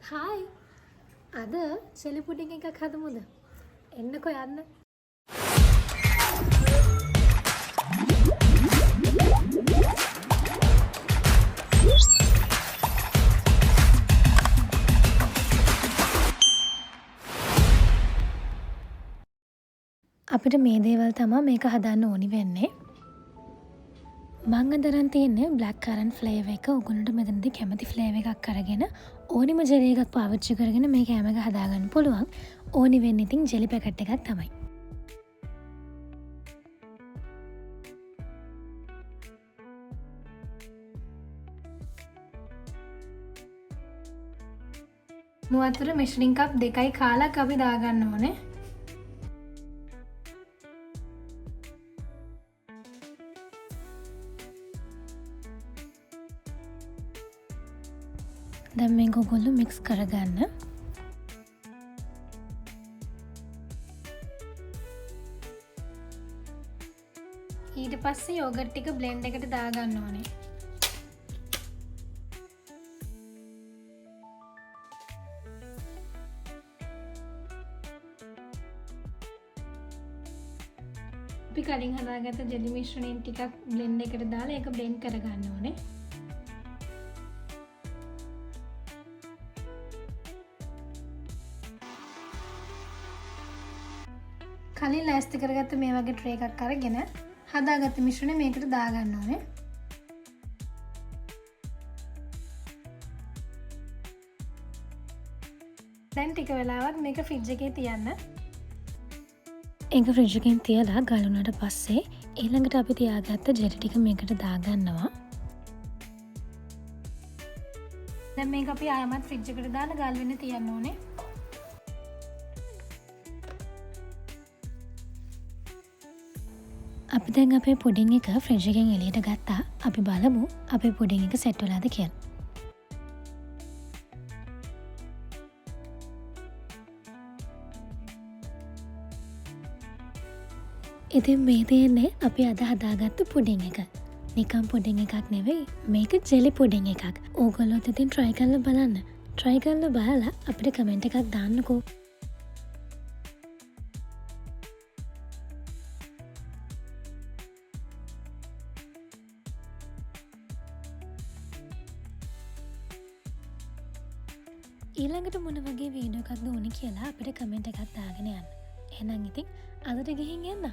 Hi අද චෙලි pudding එකක් හදමුද? එන්නකෝ යන්න. අපිට මේ දේවල් තමයි මේක හදන්න ඕනි වෙන්නේ. මං අදරන් තියෙන්නේ බ්ලැක් කරන්ට් ෆ්ලේවර් එක. ඔයගොල්ලන්ට මෙතනදී කැමති ෆ්ලේවර් එකක් අරගෙන ඕනිම ජෙලි එකක් පාවිච්චි කරගෙන මේ කෑම එක හදාගන්න පුළුවන්. ඕනි වෙන්නේ ඉතින් ජෙලි පැකට් එකක් තමයි. මුවතර මෙෂරින් කප් 2යි කාලක් අපි දාගන්න ඕනේ. දැන් මේක ඔයගොල්ලෝ මික්ස් කරගන්න. ඊට පස්සේ යෝගට් ටික බ්ලෙන්ඩ් එකට දාගන්න ඕනේ. අපි කලින් හදාගත්ත ජෙලි මිශ්‍රණයෙන් ටිකක් බ්ලෙන්ඩ් එකට දාලා ඒක බ්ලෙන්ඩ් කරගන්න ඕනේ. කලින් ලෑස්ති කරගත්ත මේ වගේ ට්‍රේ එකක් අරගෙන හදාගත්ත මිශ්‍රණය මේකට දාගන්න ඕනේ. දැන් ටික වෙලාවක් මේක ෆ්‍රිජ් එකේ තියන්න. ඒක ෆ්‍රිජ් එකෙන් තියලා ගලුණාට පස්සේ ඊළඟට අපි තියාගත්ත ජෙලි ටික මේකට දාගන්නවා. දැන් මේක අපි ආයමත් ෆ්‍රිජ් එකට දාලා ගල් වෙන්න තියන්න ඕනේ. අපි දැන් අපේ පුඩින් එක ෆ්‍රිජ් එකෙන් එළියට ගත්තා. අපි බලමු අපේ පුඩින් එක සෙට් වෙලාද කියලා. ඉතින් මේ තියෙන්නේ අපි අද හදාගත්තු පුඩින් එක. නිකම් පුඩින් එකක් නෙවෙයි, මේක ජෙලි පුඩින් එකක්. ඕගොල්ලොත් ඉතින් try කරලා බලන්න. try කරලා බලලා අපිට කමෙන්ට් එකක් දාන්නකෝ. ඊළඟට මොන වගේ වීඩියෝ එකක්ද ඕනි කියලා අපිට කමෙන්ට් එකක් දාගෙන යන්න. එහෙනම් ඉතින් අදට ගිහින් යන්න.